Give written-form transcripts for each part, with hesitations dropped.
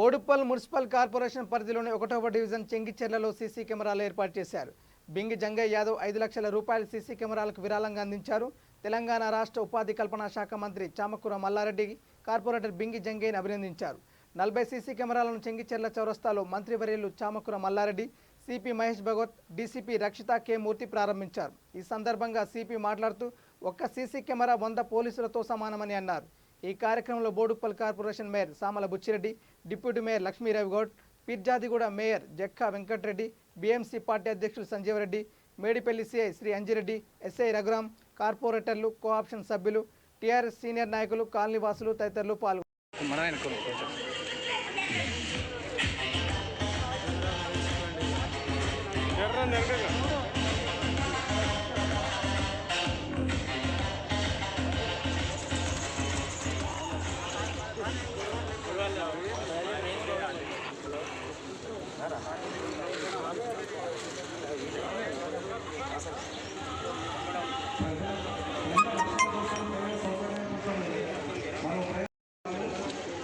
Boduppal municipal corporation పరిధిలోని 1వ division చెంగిచెర్లలో CC కెమెరాలు ఏర్పాటు చేశారు. బింగి జంగయ్య యాదవ్ 5 లక్షల రూపాయల సీసీ కెమెరాలకు విరాళంగా అందించారు. తెలంగాణ రాష్ట్ర ఉపాధి కల్పన శాఖ మంత్రి చామకూర మల్లారెడ్డి కార్పొరేటర్ బింగి జంగయ్యను అభినందించారు. 40 సీసీ కెమెరాలను చెంగిచెర్ల చౌరస్తాలో మంత్రివర్యులు చామకూర మల్లారెడ్డి, సిపి మహేష్ భగవత్, డీసీపీ రక్షిత కె మూర్తి ప్రారంభించారు. ఈ సందర్భంగా సిపి మాట్లాడుతూ ఒక్క సీసీ కెమెరా 100 పోలీసులతో సమానమని అన్నారు. ఈ కార్యక్రమంలో Boduppal corporation mayor Samala Buchireddy, deputy mayor Lakshmi Ravi Goud, Peerzadiguda mayor Jakka Venkatreddy, BMC party అధ్యక్షులు సంజీవరెడ్డి, మేడిపల్లి సిఐ శ్రీ అంజిరెడ్డి, ఎస్ఐ రఘురాం, కార్పొరేటర్లు, కోఆప్షన్ సభ్యులు, టీఆర్ఎస్ సీనియర్ నాయకులు, కాలనీవాసులు తదితరులు పాల్గొన్నారు.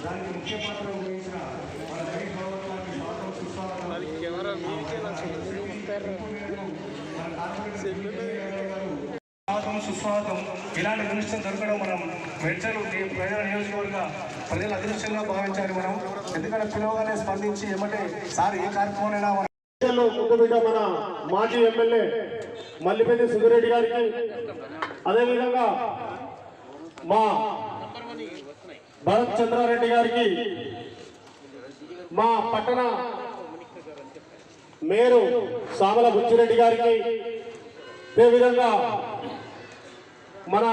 దానికి ముఖ్య పాత్ర వహించిన మన జగన్ భగవత్వానికి స్వాగతం సుస్వాగతం. ఇలాంటి దృశ్యం దొరకడం మనం మెడ్చలు ప్రజల నియోజకవర్గ ప్రజల అదృష్టంగా భావించాలి మనం. ఎందుకంటే పిలవగానే స్పందించి ఏమంటే సార్ ఏ కార్యక్రమమైనా ముద్దుబిడ్డ మన మాజీ ఎమ్మెల్యే మల్లిపల్లి సుధిరెడ్డి గారికి, అదేవిధంగా మా భరత్ చంద్రారెడ్డి గారికి, మా పట్టణ మేయరు సామల బుచ్చిరెడ్డి గారికి, అదేవిధంగా మన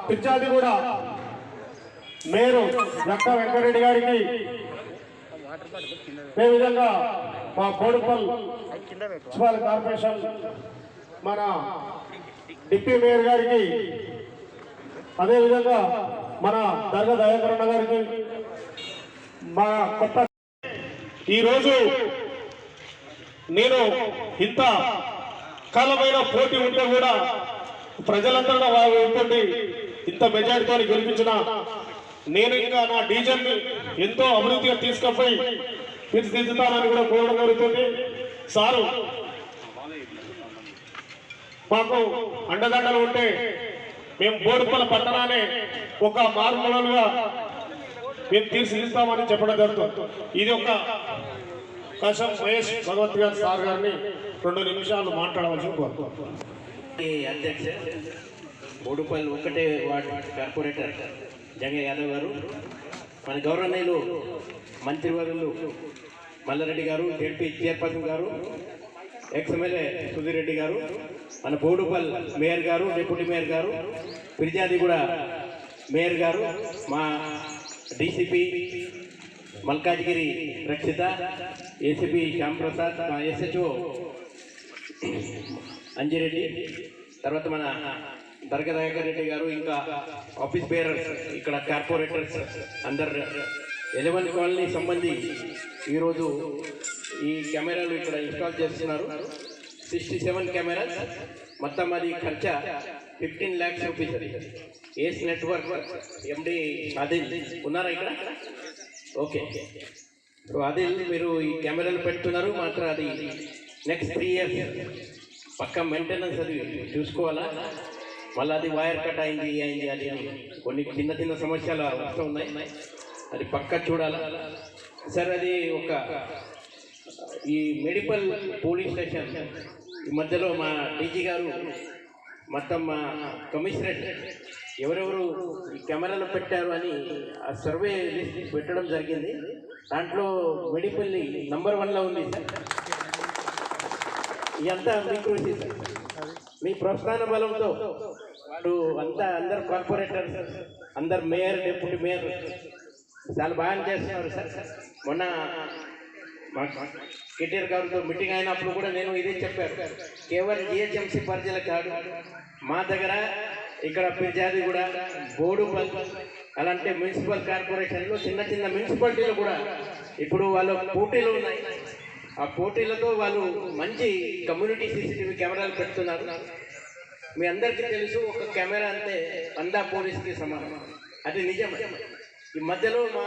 పిచ్చాదిగూడ మేయరు జక్కా వెంకటరెడ్డి గారికి, అదేవిధంగా మా బోడుప్పల్ మున్సిపల్ కార్పొరేషన్ మన డిప్యూటీ మేయర్ గారికి, అదేవిధంగా మన దర్గా దయాకరణ గారికి, మా కొత్త ఈరోజు నేను ఇంత కాలమైన పోటీ ఉంటే కూడా ప్రజలందరూ వారి ఇంత మెజారిటీతో గెలిపించిన నేను ఇంకా నా డివిజన్ని ఎంతో అభివృద్ధిగా తీసుకుపోయి తీర్చిదిద్దుతానని కూడా కోరడం జరుగుతుంది. సారు మాకు అండదండలు ఉంటే మేము బోడుప్పల పట్టణాన్ని ఒక మారుమూలలుగా మేము తీర్చిదిద్దామని చెప్పడం జరుగుతుంది. ఇది ఒక కషం మహేష్ భగవత్ గారు సార్ గారిని 2 నిమిషాలు మాట్లాడవలసి కోరుతున్నాను. అధ్యక్ష బోడుప్పల్ 1వ వార్డు కార్పొరేటర్ జంగయ్య యాదవ్ గారు, మన గౌరవనీయులు మంత్రివర్యులు మల్లారెడ్డి గారు, జెడ్పీ చైర్పర్సన్ గారు, ఎక్స్ఎమ్మెల్యే సుధిరెడ్డి గారు, మన బోడుప్పల్ మేయర్ గారు, డిప్యూటీ మేయర్ గారు, పిర్జాదిగూడ మేయర్ గారు, మా డీసీపీ మల్కాజ్గిరి రక్షిత, ఏసీపీ శ్యాంప్రసాద్, మా ఎస్హెచ్ఓ అంజిరెడ్డి, తర్వాత మన దర్గా దయాకర్ రెడ్డి గారు, ఇంకా ఆఫీస్ బేరర్స్, ఇక్కడ కార్పొరేటర్స్ అందరు 11 కాలనీ సంబంధించి ఈరోజు ఈ కెమెరాలు ఇక్కడ ఇన్స్టాల్ చేస్తున్నారు. 67 కెమెరాస్, మొత్తం అది ఖర్చు 15 lakhs రూపీస్. అది ఏస్ నెట్వర్క్ ఎండి ఆదిల్ ఉన్నారా ఇక్కడ? ఓకే. సో ఆదిల్ మీరు ఈ కెమెరాలు పెడుతున్నారు, మాత్రం అది నెక్స్ట్ 3 years పక్కా మెయింటెనెన్స్ అది చూసుకోవాలా. మళ్ళీ అది వైర్ కట్ అయింది అది కొన్ని చిన్న సమస్యలు వస్తూ ఉన్నాయి, అది పక్కా చూడాలా సార్. అది ఒక ఈ మెడిపల్ పోలీస్ స్టేషన్ ఈ మధ్యలో మా డీజీ గారు మొత్తం మా కమిషనరేట్ ఎవరెవరు ఈ కెమెరాలు పెట్టారు అని ఆ సర్వే లిస్ట్ పెట్టడం జరిగింది. దాంట్లో మెడిపల్లి నంబర్ 1లో ఉంది సార్. ఇదంతా మీ కృషి సార్, మీ ప్రోత్సాహన బలంతో వాడు అంతా అందరు కార్పొరేటర్స్, అందరు మేయర్, డిప్యూటీ మేయర్ చాలా బాగా చేస్తున్నారు సార్. మొన్న కేటీఆర్ గారితో మీటింగ్ అయినప్పుడు కూడా నేను ఇదే చెప్పాను, కేవలం జిహెచ్ఎంసీ పరిధిలో కాదు, మా దగ్గర ఇక్కడ పిర్జాదిగూడ, బోడుప్పల్ అలాంటి మున్సిపల్ కార్పొరేషన్లో చిన్న మున్సిపాలిటీలు కూడా ఇప్పుడు వాళ్ళ పోటీలు ఉన్నాయి. ఆ పోటీలతో వాళ్ళు మంచి కమ్యూనిటీ సీసీటీవీ కెమెరాలు పెడుతున్నారు. మీ అందరికీ తెలుసు, ఒక కెమెరా అంటే 100 పోలీసుకి సమానం. అది నిజం. ఈ మధ్యలో మా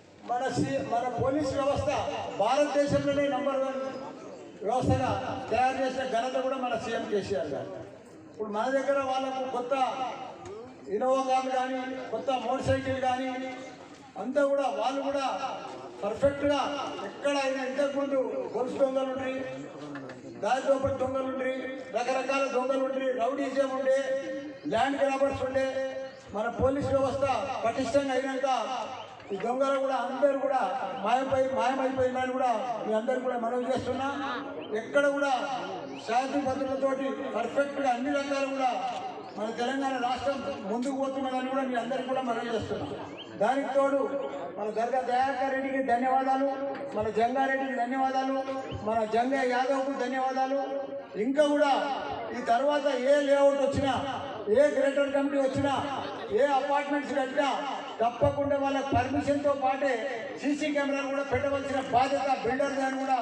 మన పోలీస్ వ్యవస్థ భారతదేశంలోనే నంబర్ 1 వ్యవస్థగా తయారు చేసిన ఘనత కూడా మన సీఎం కేసీఆర్ గారు. ఇప్పుడు మన దగ్గర వాళ్ళకు కొత్త ఇన్నోవా కార్లు కానీ కొత్త మోటార్ సైకిల్ కానీ అంతా కూడా వాళ్ళు కూడా పర్ఫెక్ట్గా ఎక్కడైనా ఇంతకుముందు గొలుసు దొంగలు ఉండ్రి, దారి దోపటి దొంగలు ఉండ్రి, రకరకాల దొంగలు ఉండ్రి, రౌడీజం ఉండే, ల్యాండ్ గ్రాబర్స్ ఉండే. మన పోలీస్ వ్యవస్థ పటిష్టంగా అయినాక ఈ దొంగలు కూడా అందరూ కూడా మాయమైపోయిందని కూడా మీ అందరు కూడా మనవి చేస్తున్నా. ఎక్కడ కూడా శాంతి భద్రతతోటి పర్ఫెక్ట్గా అన్ని రంగాలు కూడా మన తెలంగాణ రాష్ట్రం ముందుకు పోతున్నదని కూడా మీ అందరికీ కూడా మనవి చేస్తున్నాం. దానికి తోడు మన దర్గా దయాకర్ రెడ్డికి ధన్యవాదాలు, మన జంగారెడ్డికి ధన్యవాదాలు, మన జంగయ్య యాదవ్కు ధన్యవాదాలు. ఇంకా కూడా ఈ తర్వాత ఏ లేఅవుట్ వచ్చినా, ఏ గ్రేటర్ కమిటీ వచ్చినా, ఏ అపార్ట్మెంట్స్ కట్టినా తప్పకుండా వాళ్ళ పర్మిషన్తో పాటే సీసీ కెమెరాలు కూడా పెట్టవలసిన బాధ్యత బిల్డర్ అని కూడా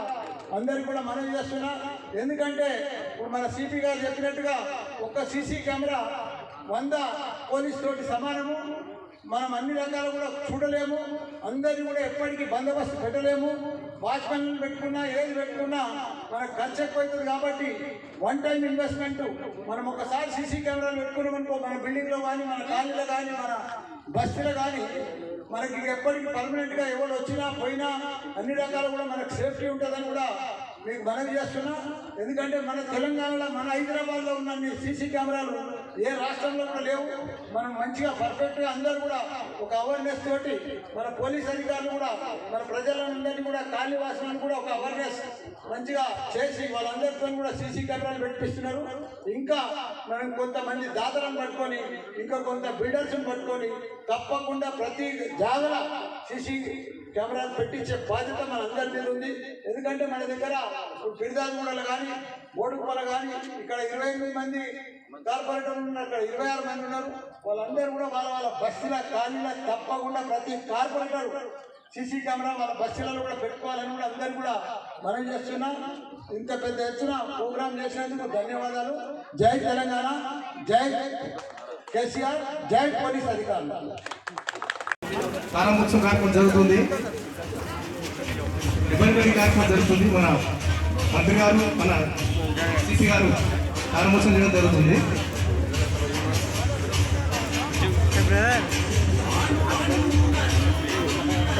అందరికీ కూడా మనవి చేస్తున్నా. ఎందుకంటే ఇప్పుడు మన సిపి గారు చెప్పినట్టుగా ఒక సీసీ కెమెరా 100 పోలీస్ తోటి సమానము. మనం అన్ని రంగాలు కూడా చూడలేము, అందరినీ కూడా ఎప్పటికీ బందోబస్తు పెట్టలేము. వాచ్మెన్ పెట్టుకున్నా ఏది పెట్టుకున్నా మనకు ఖర్చు ఎక్కువవుతుంది. కాబట్టి 1 టైం ఇన్వెస్ట్మెంట్. మనం ఒకసారి సీసీ కెమెరాలు పెట్టుకున్నామనుకో మన బిల్డింగ్లో కానీ, మన కాలనీలో కానీ, మన బస్తీలో కానీ మనకి ఎప్పటికీ పర్మనెంట్గా ఎవరు వచ్చినా పోయినా అన్ని రకాలు కూడా మనకు సేఫ్టీ ఉంటుందని కూడా మీకు మనవి చేస్తున్నా. ఎందుకంటే మన తెలంగాణలో, మన హైదరాబాద్లో ఉన్న సీసీ కెమెరాలు ఏ రాష్ట్రంలో కూడా లేవు. మనం మంచిగా పర్ఫెక్ట్గా అందరూ కూడా ఒక అవేర్నెస్ తోటి మన పోలీస్ అధికారులు కూడా మన ప్రజలందరినీ కూడా కాళీవాసులను కూడా ఒక అవేర్నెస్ మంచిగా చేసి వాళ్ళందరితో కూడా సీసీ కెమెరాలు పెట్టిస్తున్నారు. ఇంకా మనం కొంతమంది దాతలను పట్టుకొని, ఇంకా కొంత బిల్డర్స్ని పట్టుకొని తప్పకుండా ప్రతి జాగల సీసీ కెమెరాలు పెట్టించే బాధ్యత మన అందరి మీద ఉంది. ఎందుకంటే మన దగ్గర బిర్దాలగూడలో కానీ, బోడుకుప్పలో కానీ ఇక్కడ 28 మంది కార్పొరేటర్లు ఉన్నారు, అక్కడ 26 మంది ఉన్నారు. వాళ్ళందరూ కూడా వాళ్ళ బస్సుల ఖాళీలో తప్పకుండా ప్రతి కార్పొరేటర్ సీసీ కెమెరా వాళ్ళ బస్సులలో కూడా పెట్టుకోవాలని కూడా అందరూ కూడా మనం చేస్తున్నాం. ఇంత పెద్ద ఎత్తున ప్రోగ్రాం చేసినందుకు ధన్యవాదాలు. జై తెలంగాణ, జై కేసీఆర్, జై పోలీస్ అధికారులు. ప్రారంభోత్సవ కార్యక్రమం జరుగుతుంది, రిబన్ కార్యక్రమం జరుగుతుంది. మన మంత్రి గారు, మన సిసి గారు ప్రారంభోత్సవం చేయడం జరుగుతుంది.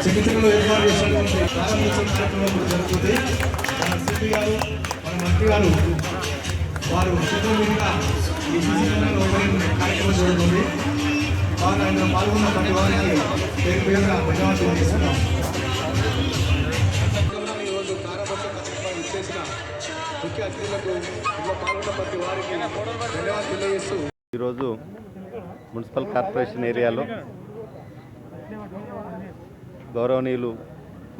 చికిత్సలో ఏర్పాటు చేసినటువంటి ప్రారంభోత్సవ కార్యక్రమం కూడా జరుగుతుంది. మన సిపి గారు, మన మంత్రి గారు వారు చిత్రం మీదుగా ఈ సిసి కార్యక్రమం జరుగుతుంది. వారు ఆయన పాల్గొన్న ప్రతి వారికి పేరు పేరుగా ధన్యవాదాలు తెలియజేస్తున్నాం. ఈరోజు ప్రారంభోత్సవ కార్యక్రమాన్ని చేసిన ముఖ్య అతిథులకు ఇందులో పాల్గొన్న ప్రతి వారికి ధన్యవాదాలు తెలియజేస్తూ ఈరోజు మున్సిపల్ కార్పొరేషన్ ఏరియాలో గౌరవనీయులు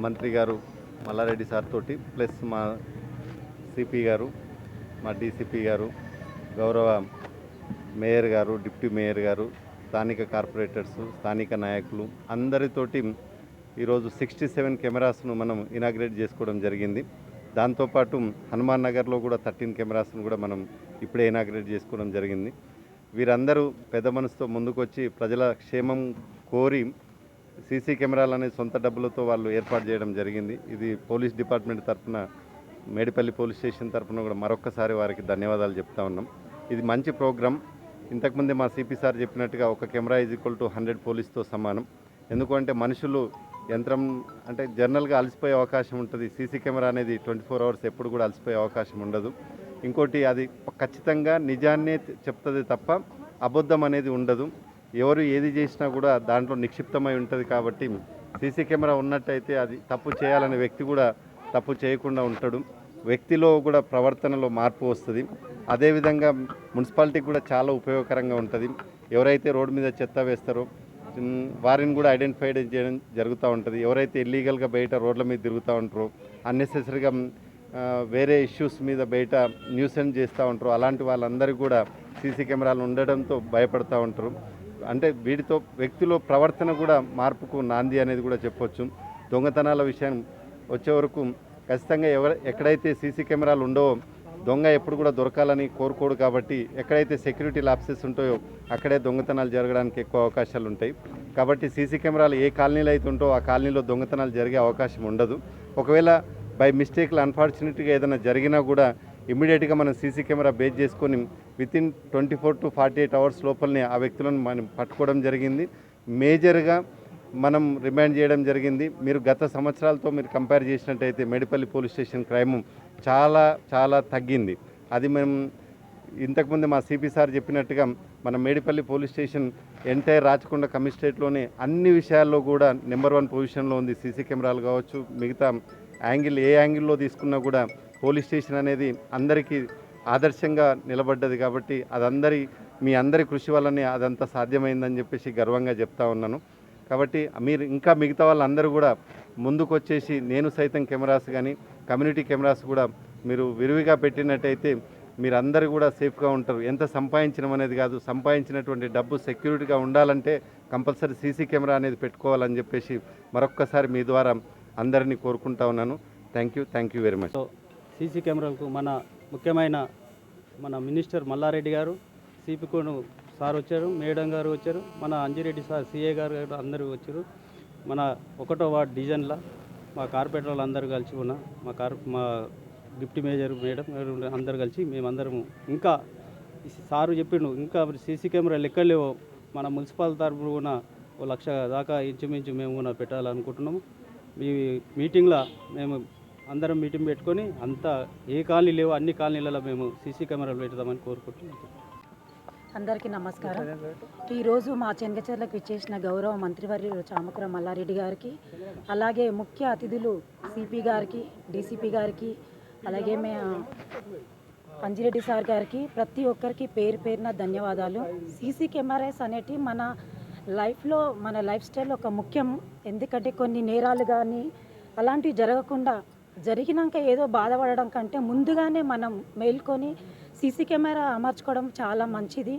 మంత్రి గారు మల్లారెడ్డి సార్ తోటి ప్లస్ మా సిపి గారు, మా డీసీపీ గారు, గౌరవ మేయర్ గారు, డిప్యూటీ మేయర్ గారు, స్థానిక కార్పొరేటర్స్, స్థానిక నాయకులు అందరితోటి ఈరోజు 67 కెమెరాస్ను మనం ఇనాగ్రేట్ చేసుకోవడం జరిగింది. దాంతోపాటు హనుమాన్ నగర్లో కూడా 13 కెమెరాస్ను కూడా మనం ఇప్పుడే ఇనాగ్రేట్ చేసుకోవడం జరిగింది. వీరందరూ పెద్ద మనసుతో ముందుకొచ్చి ప్రజల క్షేమం కోరి సీసీ కెమెరాలు అనేది సొంత డబ్బులతో వాళ్ళు ఏర్పాటు చేయడం జరిగింది. ఇది పోలీస్ డిపార్ట్మెంట్ తరఫున, మేడిపల్లి పోలీస్ స్టేషన్ తరఫున కూడా మరొక్కసారి వారికి ధన్యవాదాలు చెప్తా ఉన్నాం. ఇది మంచి ప్రోగ్రాం. ఇంతకుముందే మా సిపి సార్ చెప్పినట్టుగా ఒక కెమెరా = 100 పోలీస్తో సమానం. ఎందుకంటే మనుషులు యంత్రం అంటే జనరల్గా అలసిపోయే అవకాశం ఉంటుంది. సీసీ కెమెరా అనేది 24 అవర్స్ ఎప్పుడు కూడా అలసిపోయే అవకాశం ఉండదు. ఇంకోటి అది ఖచ్చితంగా నిజాన్నే చెప్తుంది తప్ప అబద్ధం అనేది ఉండదు. ఎవరు ఏది చేసినా కూడా దాంట్లో నిక్షిప్తమై ఉంటుంది. కాబట్టి సీసీ కెమెరా ఉన్నట్టయితే అది తప్పు చేయాలనే వ్యక్తి కూడా తప్పు చేయకుండా ఉంటాడు. వ్యక్తిలో కూడా ప్రవర్తనలో మార్పు వస్తుంది. అదేవిధంగా మున్సిపాలిటీకి కూడా చాలా ఉపయోగకరంగా ఉంటుంది. ఎవరైతే రోడ్డు మీద చెత్త వేస్తారో వారిని కూడా ఐడెంటిఫై చేయడం జరుగుతూ ఉంటుంది. ఎవరైతే ఇల్లీగల్గా బయట రోడ్ల మీద తిరుగుతూ ఉంటారో, అన్నెసెసరీగా వేరే ఇష్యూస్ మీద బయట న్యూసెన్స్ చేస్తూ ఉంటారు, అలాంటి వాళ్ళందరికీ కూడా సీసీ కెమెరాలు ఉండడంతో భయపడుతూ ఉంటారు. అంటే వీటితో వ్యక్తిలో ప్రవర్తన కూడా మార్పుకు నాంది అనేది కూడా చెప్పొచ్చు. దొంగతనాల విషయం వచ్చే వరకు ఖచ్చితంగా ఎక్కడైతే సీసీ కెమెరాలు ఉండవో దొంగ ఎప్పుడు కూడా దొరకాలని కోరుకోడు కాబట్టి ఎక్కడైతే సెక్యూరిటీ లాప్సెస్ ఉంటాయో అక్కడే దొంగతనాలు జరగడానికి ఎక్కువ అవకాశాలు ఉంటాయి. కాబట్టి సీసీ కెమెరాలు ఏ కాలనీలో అయితే ఉంటో ఆ కాలనీలో దొంగతనాలు జరిగే అవకాశం ఉండదు. ఒకవేళ బై మిస్టేక్లు అన్ఫార్చునేట్గా ఏదైనా జరిగినా కూడా ఇమ్మీడియట్గా మనం సీసీ కెమెరా బేస్ చేసుకొని వితిన్ 24 to 48 అవర్స్ లోపలనే ఆ వ్యక్తులను మనం పట్టుకోవడం జరిగింది. మేజర్గా మనం రిమాండ్ చేయడం జరిగింది. మీరు గత సంవత్సరాలతో మీరు కంపేర్ చేసినట్టయితే మేడిపల్లి పోలీస్ స్టేషన్ క్రైమ్ చాలా చాలా తగ్గింది. అది మేము ఇంతకుముందు మా సిపి సార్ చెప్పినట్టుగా మన Medipally police station entire Rachakonda కమిషనరేట్లోనే అన్ని విషయాల్లో కూడా నెంబర్ 1 పొజిషన్లో ఉంది. సీసీ కెమెరాలు కావచ్చు, మిగతా ఏ యాంగిల్లో తీసుకున్నా కూడా పోలీస్ స్టేషన్ అనేది అందరికీ ఆదర్శంగా నిలబడ్డది. కాబట్టి మీ అందరి కృషి వల్లనే అదంతా సాధ్యమైందని చెప్పేసి గర్వంగా చెప్తా ఉన్నాను. కాబట్టి మీరు ఇంకా మిగతా వాళ్ళందరూ కూడా ముందుకు వచ్చేసి నేను సైతం కెమెరాస్ కానీ కమ్యూనిటీ కెమెరాస్ కూడా మీరు విరివిగా పెట్టినట్టయితే మీరందరూ కూడా సేఫ్గా ఉంటారు. ఎంత సంపాదించడం అనేది కాదు, సంపాదించినటువంటి డబ్బు సెక్యూరిటీగా ఉండాలంటే కంపల్సరీ సీసీ కెమెరా అనేది పెట్టుకోవాలని చెప్పేసి మరొక్కసారి మీ ద్వారా అందరినీ కోరుకుంటా ఉన్నాను. Thank you very much. CC కెమెరాలకు మన ముఖ్యమైన మన మినిస్టర్ మల్లారెడ్డి గారు, సిపికోను సార్ వచ్చారు, మేడం గారు వచ్చారు, మన అంజిరెడ్డి సార్ సిఏ గారు అందరూ వచ్చారు. మన 1వ వార్డు డివిజన్లో మా కార్పొరేటర్లు అందరూ కలిసి ఉన్న మా డిప్యూటీ మేజర్ మేడం అందరూ కలిసి మేమందరము ఇంకా సారు చెప్పిండు ఇంకా సీసీ కెమెరాలు ఎక్కడ లేవో మన మున్సిపల్ తరఫున 1 లక్ష దాకా ఇంచుమించు మేము కూడా పెట్టాలనుకుంటున్నాము. మీ మీటింగ్లో మేము అందరం మీటింగ్ పెట్టుకొని అంతా ఏ కాలనీ లేవో అన్ని కాలనీలలో మేము సీసీ కెమెరాలు పెడతామని కోరుకుంటున్నాం. అందరికీ నమస్కారం. ఈరోజు మా చెంగచెర్లకు ఇచ్చేసిన గౌరవ మంత్రివర్యులు చామకూర మల్లారెడ్డి గారికి, అలాగే ముఖ్య అతిథులు సిపి గారికి, డీసీపీ గారికి, అలాగే అంజిరెడ్డి సార్ గారికి, ప్రతి ఒక్కరికి పేరున ధన్యవాదాలు. సీసీ కెమెరాస్ అనేటివి మన లైఫ్లో మన లైఫ్ స్టైల్లో ఒక ముఖ్యం. ఎందుకంటే కొన్ని నేరాలు కానీ అలాంటివి జరగకుండా, జరిగినాక ఏదో బాధపడడం కంటే ముందుగానే మనం మేల్కొని సీసీ కెమెరా అమర్చుకోవడం చాలా మంచిది.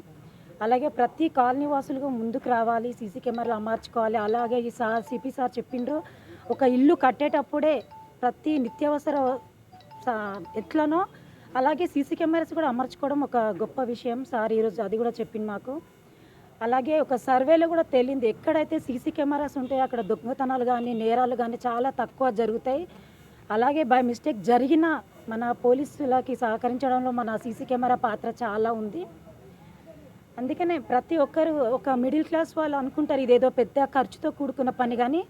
అలాగే ప్రతి కాలనీ వాసులుగా ముందుకు రావాలి, సీసీ కెమెరాలు అమర్చుకోవాలి. అలాగే ఈ సిపి సార్ చెప్పిండ్రు, ఒక ఇల్లు కట్టేటప్పుడే ప్రతి నిత్యావసర ఎట్లనో అలాగే సీసీ కెమెరాస్ కూడా అమర్చుకోవడం ఒక గొప్ప విషయం. సార్ ఈరోజు అది కూడా చెప్పింది మాకు. అలాగే ఒక సర్వేలో కూడా తేలింది, ఎక్కడైతే సీసీ కెమెరాస్ ఉంటాయో అక్కడ దొంగతనాలు కానీ నేరాలు కానీ చాలా తక్కువ జరుగుతాయి. అలాగే బై మిస్టేక్ జరిగిన మన పోలీసులకి సహకరించడంలో మన సీసీ కెమెరా పాత్ర చాలా ఉంది. అందుకనే ప్రతి ఒక్కరు ఒక మిడిల్ క్లాస్ వాళ్ళు అనుకుంటారు ఇదేదో పెద్ద ఖర్చుతో కూడుకున్న పని, కానీ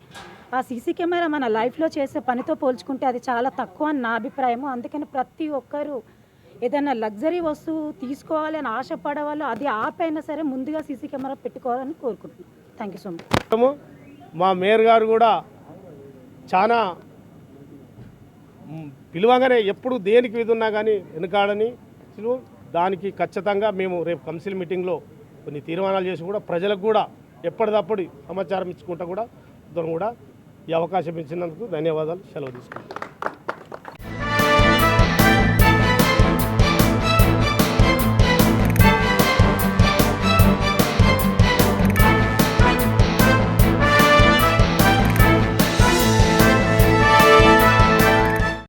ఆ సీసీ కెమెరా మన లైఫ్లో చేసే పనితో పోల్చుకుంటే అది చాలా తక్కువ అని నా అభిప్రాయము. అందుకని ప్రతి ఒక్కరు ఏదైనా లగ్జరీ వస్తువు తీసుకోవాలి అని ఆశపడే వాళ్ళు అది ఆపైనా సరే ముందుగా సీసీ కెమెరా పెట్టుకోవాలని కోరుకుంటున్నాను. Thank you so much. మా మేయర్ గారు కూడా చాలా పిలువగానే ఎప్పుడు దేనికి విధున్నా కానీ వెనుకాడని దానికి ఖచ్చితంగా మేము రేపు కౌన్సిల్ మీటింగ్లో కొన్ని తీర్మానాలు చేసి కూడా ప్రజలకు కూడా ఎప్పటికప్పుడు సమాచారం ఇచ్చుకుంటూ కూడా ఈ అవకాశం ఇచ్చినందుకు ధన్యవాదాలు. సెలవు తీసుకుంటాం.